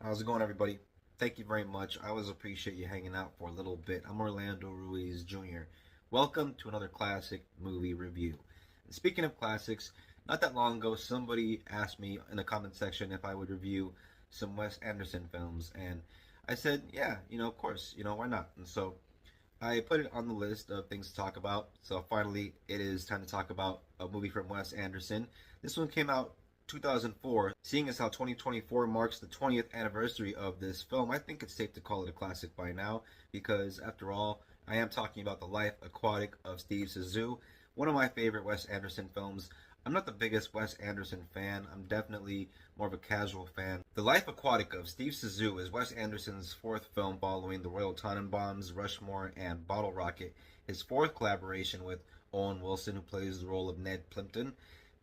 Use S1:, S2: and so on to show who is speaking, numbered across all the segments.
S1: How's it going, everybody? Thank you very much. I always appreciate you hanging out for a little bit. I'm Orlando Ruiz Jr. Welcome to another classic movie review. And speaking of classics, not that long ago, somebody asked me in the comment section if I would review some Wes Anderson films, and I said, yeah, of course, why not? And so I put it on the list of things to talk about. So finally, it is time to talk about a movie from Wes Anderson. This one came out 2004. Seeing as how 2024 marks the 20th anniversary of this film, I think it's safe to call it a classic by now because, after all, I am talking about The Life Aquatic of Steve ZISSOU, one of my favorite Wes Anderson films. I'm not the biggest Wes Anderson fan. I'm definitely more of a casual fan. The Life Aquatic of Steve ZISSOU is Wes Anderson's fourth film following The Royal Tenenbaums, Rushmore, and Bottle Rocket, his fourth collaboration with Owen Wilson, who plays the role of Ned Plimpton,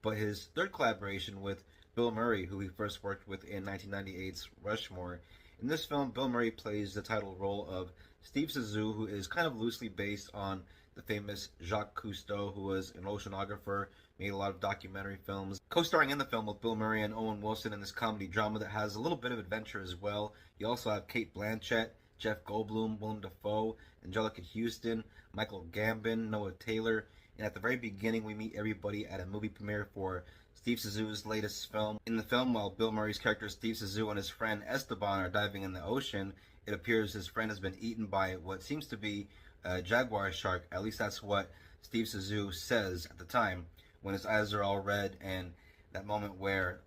S1: but his third collaboration with Bill Murray, who he first worked with in 1998's Rushmore. In this film, Bill Murray plays the title role of Steve ZISSOU, who is kind of loosely based on the famous Jacques Cousteau, who was an oceanographer, made a lot of documentary films. Co-starring in the film with Bill Murray and Owen Wilson in this comedy drama that has a little bit of adventure as well. You also have Cate Blanchett, Jeff Goldblum, Willem Dafoe, Angelica Houston, Michael Gambon, Noah Taylor, and at the very beginning we meet everybody at a movie premiere for Steve ZISSOU's latest film. In the film, while Bill Murray's character Steve ZISSOU and his friend Esteban are diving in the ocean, it appears his friend has been eaten by what seems to be a jaguar shark. At least that's what Steve ZISSOU says at the time, when his eyes are all red, and that moment where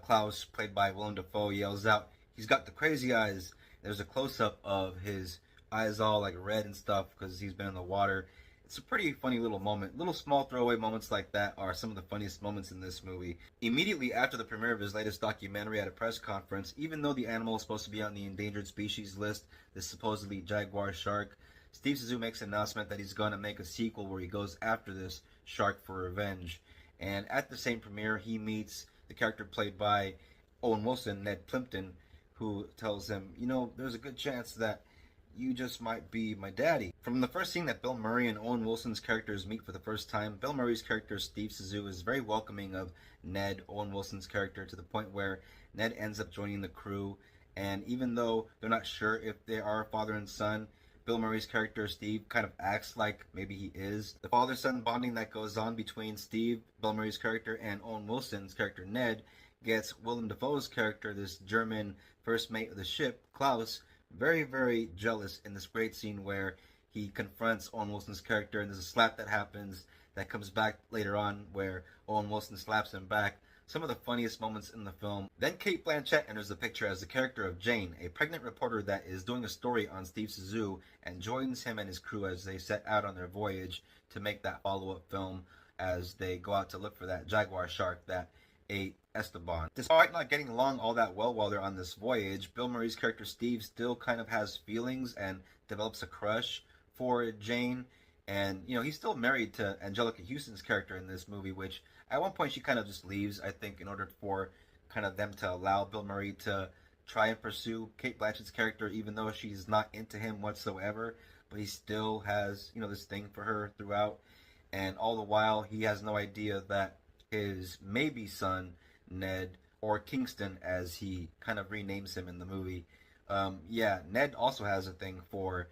S1: Klaus, played by Willem Dafoe, yells out, "He's got the crazy eyes." There's a close-up of his eyes all like red and stuff because he's been in the water. It's a pretty funny little moment. Little small throwaway moments like that are some of the funniest moments in this movie. Immediately after the premiere of his latest documentary at a press conference, even though the animal is supposed to be on the endangered species list, this supposedly jaguar shark, Steve ZISSOU makes an announcement that he's going to make a sequel where he goes after this shark for revenge. And at the same premiere, he meets the character played by Owen Wilson, Ned Plimpton, who tells him, there's a good chance that you just might be my daddy. From the first scene that Bill Murray and Owen Wilson's characters meet for the first time, Bill Murray's character Steve ZISSOU is very welcoming of Ned, Owen Wilson's character, to the point where Ned ends up joining the crew. And even though they're not sure if they are father and son, Bill Murray's character Steve kind of acts like maybe he is. The father-son bonding that goes on between Steve, Bill Murray's character, and Owen Wilson's character Ned gets Willem Dafoe's character, this German first mate of the ship, Klaus, very, very jealous in this great scene where he confronts Owen Wilson's character, and there's a slap that happens that comes back later on where Owen Wilson slaps him back. Some of the funniest moments in the film. Then Cate Blanchett enters the picture as the character of Jane, a pregnant reporter that is doing a story on Steve ZISSOU, and joins him and his crew as they set out on their voyage to make that follow-up film as they go out to look for that jaguar shark that ate Esteban. Despite not getting along all that well while they're on this voyage, Bill Murray's character Steve still kind of has feelings and develops a crush for Jane. And, he's still married to Angelica Houston's character in this movie, which at one point she kind of just leaves, I think, in order for kind of them to allow Bill Murray to try and pursue Cate Blanchett's character, even though she's not into him whatsoever. But he still has, this thing for her throughout. And all the while, he has no idea that his maybe son, Ned, or Kingston, as he kind of renames him in the movie, Ned also has a thing for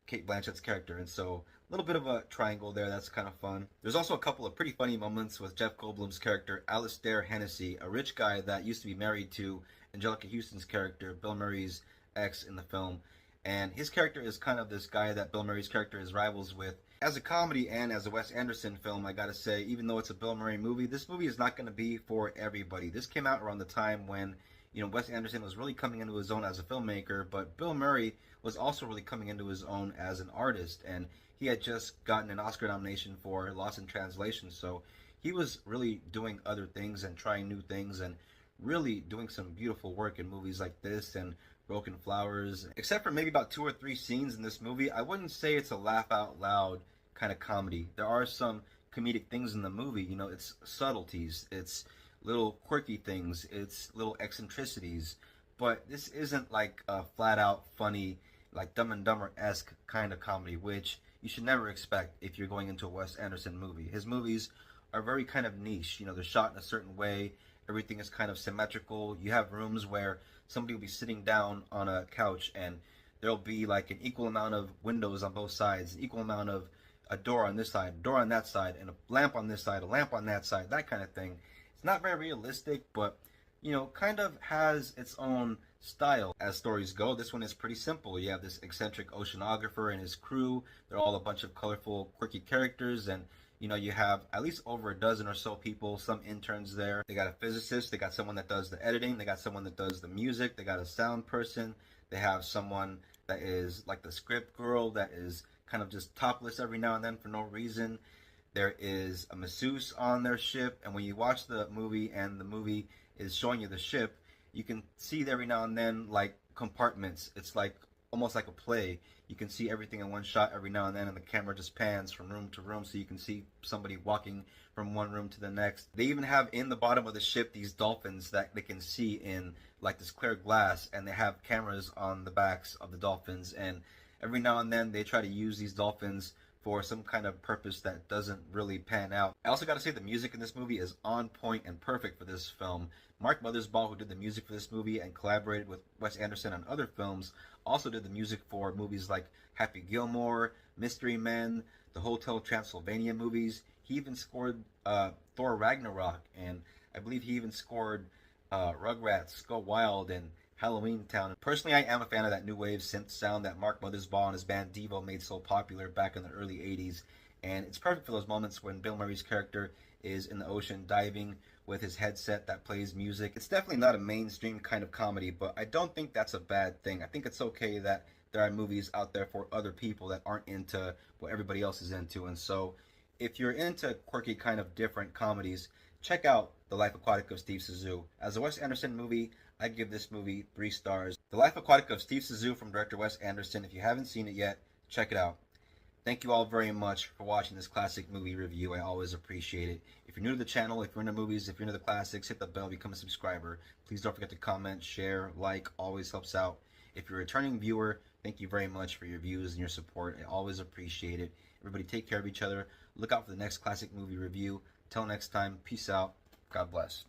S1: Cate Blanchett's character, and so a little bit of a triangle there. That's kind of fun. There's also a couple of pretty funny moments with Jeff Goldblum's character, Alistair Hennessy, a rich guy that used to be married to Angelica Houston's character, Bill Murray's ex in the film. And his character is kind of this guy that Bill Murray's character is rivals with. As a comedy and as a Wes Anderson film, I gotta say, even though it's a Bill Murray movie, this movie is not going to be for everybody. This came out around the time when, Wes Anderson was really coming into his own as a filmmaker, but Bill Murray was also really coming into his own as an artist, and he had just gotten an Oscar nomination for Lost in Translation, so he was really doing other things and trying new things and really doing some beautiful work in movies like this and Broken Flowers. Except for maybe about 2 or 3 scenes in this movie, I wouldn't say it's a laugh out loud kind of comedy. There are some comedic things in the movie, it's subtleties, it's little quirky things, it's little eccentricities, but this isn't like a flat out funny, like Dumb and Dumber-esque kind of comedy, which you should never expect if you're going into a Wes Anderson movie. His movies are very kind of niche, they're shot in a certain way, Everything is kind of symmetrical. You have rooms where somebody will be sitting down on a couch and there'll be like an equal amount of windows on both sides, an equal amount of a door on this side, a door on that side, and a lamp on this side, a lamp on that side, that kind of thing. It's not very realistic, but kind of has its own style as stories go. This one is pretty simple. You have this eccentric oceanographer and his crew. They're all a bunch of colorful, quirky characters, and you have at least over a dozen or so people, some interns there. They got a physicist, they got someone that does the editing, they got someone that does the music, they got a sound person, they have someone that is like the script girl that is kind of just topless every now and then for no reason. There is a masseuse on their ship, and when you watch the movie and the movie is showing you the ship, you can see every now and then like compartments. It's like almost like a play. You can see everything in one shot every now and then, and the camera just pans from room to room, so you can see somebody walking from one room to the next. They even have in the bottom of the ship these dolphins that they can see in like this clear glass, and they have cameras on the backs of the dolphins, and every now and then they try to use these dolphins for some kind of purpose that doesn't really pan out. I also got to say the music in this movie is on point and perfect for this film. Mark Mothersbaugh, who did the music for this movie and collaborated with Wes Anderson on other films, also did the music for movies like Happy Gilmore, Mystery Men, the Hotel Transylvania movies. He even scored Thor Ragnarok, and I believe he even scored Rugrats, Go Wild, and Halloween Town. Personally, I am a fan of that new wave synth sound that Mark Mothersbaugh and his band Devo made so popular back in the early 80s. And it's perfect for those moments when Bill Murray's character is in the ocean diving with his headset that plays music. It's definitely not a mainstream kind of comedy, but I don't think that's a bad thing. I think it's okay that there are movies out there for other people that aren't into what everybody else is into. And so if you're into quirky kind of different comedies, check out The Life Aquatic of Steve ZISSOU. As a Wes Anderson movie, I give this movie 3 stars. The Life Aquatic of Steve ZISSOU from director Wes Anderson. If you haven't seen it yet, check it out. Thank you all very much for watching this classic movie review. I always appreciate it. If you're new to the channel, if you're into movies, if you're into the classics, hit the bell, become a subscriber. Please don't forget to comment, share, like, always helps out. If you're a returning viewer, thank you very much for your views and your support. I always appreciate it. Everybody take care of each other. Look out for the next classic movie review. Till next time, peace out. God bless.